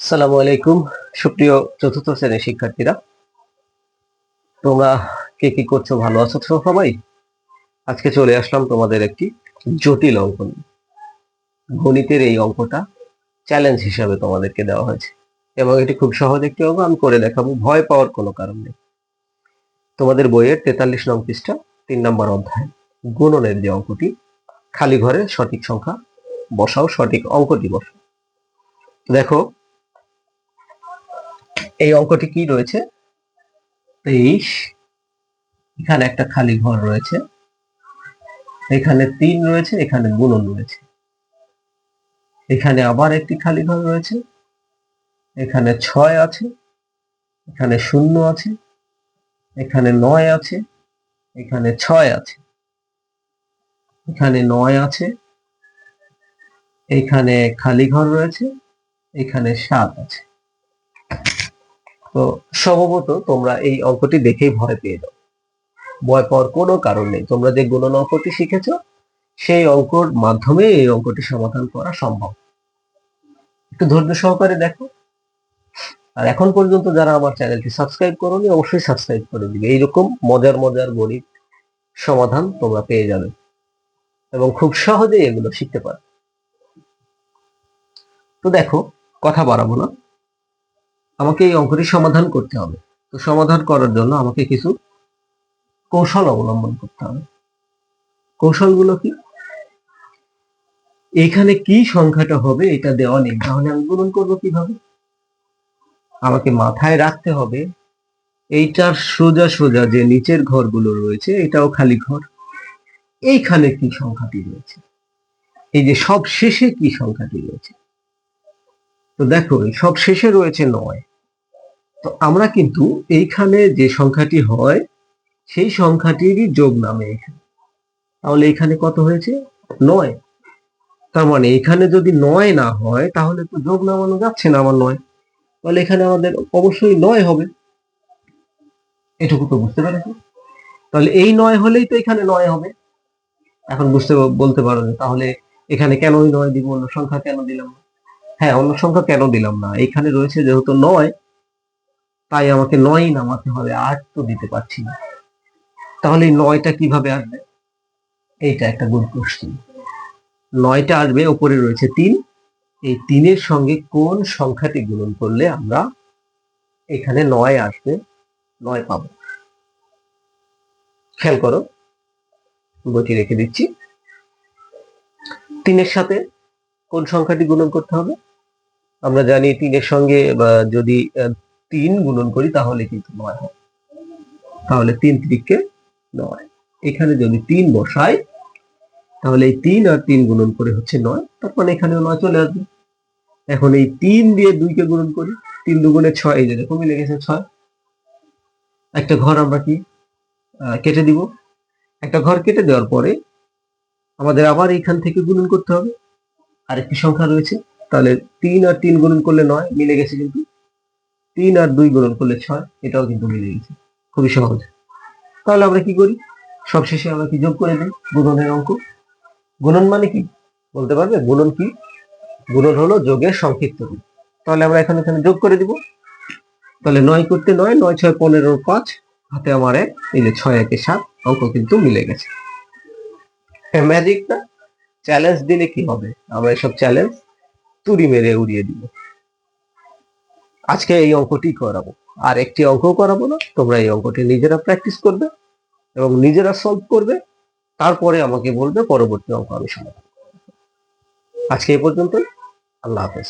আসসালামু আলাইকুম। সুপ্রিয় চতুর্থ শ্রেণীর শিক্ষার্থীরা, তোমরা কে কি করছো? ভালো আছো তো সবাই? আজকে চলে আসলাম তোমাদের একটি জটিল অঙ্ক নিয়ে। গণিতের এই অঙ্কটা চ্যালেঞ্জ হিসাবে তোমাদেরকে দেওয়া হয়েছে এবং এটি খুব সহজ একটি অঙ্ক। আমি করে দেখাবো, ভয় পাওয়ার কোনো কারণ নেই। তোমাদের বইয়ের 43 নং পৃষ্ঠা 3 নম্বর অধ্যায় গুণনের যে অঙ্কটি, খালি ঘরে সঠিক সংখ্যা বসাও, সঠিক অঙ্কটি বসাও। দেখো এই অঙ্কটি কি রয়েছে। 23, এখানে একটা খালি ঘর রয়েছে, এখানে 3 রয়েছে, এখানে গুণন রয়েছে, এখানে আবার একটি খালি ঘর রয়েছে, এখানে 6 আছে, এখানে 0 আছে, এখানে 9 আছে, এখানে 6 আছে, এখানে 9 আছে, এখানে খালি ঘর রয়েছে, এখানে 7 আছে। তো সম্ভবত তোমরা এই অঙ্কটি দেখেই ভয় পেয়ে যাও। ভয় পাওয়ার কোনো কারণ নেই। তোমরা যে গুণন অঙ্কটি শিখেছো সেই অঙ্কর মাধ্যমে এই অঙ্কটি সমাধান করা সম্ভব। একটু ধৈর্য সহকারে দেখো। আর এখন পর্যন্ত যারা আমার চ্যানেলটি সাবস্ক্রাইব করোনি, অবশ্যই সাবস্ক্রাইব করে দিবে। এইরকম মজার মজার গণিত সমাধান তোমরা পেয়ে যাবে এবং খুব সহজেই এগুলো শিখতে পারবে। তো দেখো, কথা বাড়াবো না, আমাকে এই অঙ্কটি সমাধান করতে হবে। তো সমাধান করার জন্য আমাকে কিছু কৌশল অবলম্বন করতে হবে। কৌশলগুলো কি? এখানে কি সংখ্যাটা হবে এটা দেওয়া নেই, তাহলে আমি গুণন করবো কিভাবে? আমাকে মাথায় রাখতে হবে এইটার সোজা সোজা যে নিচের ঘরগুলো রয়েছে এটাও খালি ঘর। এইখানে কি সংখ্যাটি রয়েছে, এই যে সব শেষে কি সংখ্যাটি রয়েছে। তো দেখো সব শেষে রয়েছে 9। তো আমরা কিন্তু এইখানে যে সংখ্যাটি হয় সেই সংখ্যাটিরই যোগ নামে এখানে। তাহলে এখানে কত হয়েছে? 9। তার মানে এখানে যদি 9 না হয় তাহলে তো যোগ নামানো যাচ্ছে না আমার 9। তাহলে এখানে আমাদের অবশ্যই 9 হবে। এটুকু তো বুঝতে পেরেছো? তাহলে এই 9 হলেই তো এখানে 9 হবে। এখন বলতে পারো যে তাহলে এখানে কেন 9 দিব, অন্য সংখ্যা কেন দিলাম না? হ্যাঁ, অন্য সংখ্যা কেন দিলাম না, এখানে রয়েছে যেহেতু 9, তাই আমাকে 9ই নামাতে হবে, 8 তো দিতে পারছি না। তাহলে এই 9টা কিভাবে আসবে? এইটা একটা গুড কোশ্চেন। 9টা আসবে, উপরে রয়েছে 3, এই 3-এর সঙ্গে কোন সংখ্যাটি গুণন করলে আমরা এখানে 9 আসবে, 9 পাবো। খেয়াল করো, বইটি রেখে দিচ্ছি। 3-এর সাথে কোন সংখ্যাটি গুণন করতে হবে? আমরা জানি 3-এর সঙ্গে যদি 3 গুণন করি তাহলে কিন্তু 9 হয়। তাহলে 3 3-কে 9। এখানে যদি 3 বসাই তাহলে এই 3 আর 3 গুণন করে হচ্ছে 9, তার মানে এখানেও 9 চলে আসবে। এখন এই 3 দিয়ে 2-কে গুণন করি, 3 দুগুণে 6, এই যে দেখো মিলে গেছে 6। একটা ঘর আমরা কি কেটে দিব। একটা ঘর কেটে দেওয়ার পরে আমাদের আবার এইখান থেকে গুণন করতে হবে, আরেকটি সংখ্যা রয়েছে। তাহলে 3 আর 3 গুণন করলে 9, মিলে গেছে কিন্তু। 3 আর 2 গুণন করলে 6, এটাও কিন্তু মিলে গেছে। খুবই সহজ। তাহলে আমরা কি করি? সবশেষে আমরা কি যোগ করে দিই গুণনের অঙ্ক। গুণন মানে কি বলতে পারবে? গুণন কি? গুণন হলো যোগের সংক্ষিপ্ত রূপ। তাহলে আমরা এখানে যোগ করে দিব। তাহলে 9 করতে 9, 9 6 15 5, হাতে আমার 1, এই যে 6 1 7, অঙ্ক কিন্তু মিলে গেছে। ম্যাজিক না? চ্যালেঞ্জ দিলে কি হবে? আমরা এসব চ্যালেঞ্জ তুড়ি মেরে উড়িয়ে দিব। আজকে এই অঙ্কটি করাবো, আর একটি অঙ্ক করাবো না। তোমরা এই অঙ্কটি নিজেরা প্র্যাকটিস করবে এবং নিজেরা সলভ করবে, তারপরে আমাকে বলবে পরবর্তী অঙ্ক আমি সমাধান। আজকে এই পর্যন্তই। আল্লাহ হাফেজ।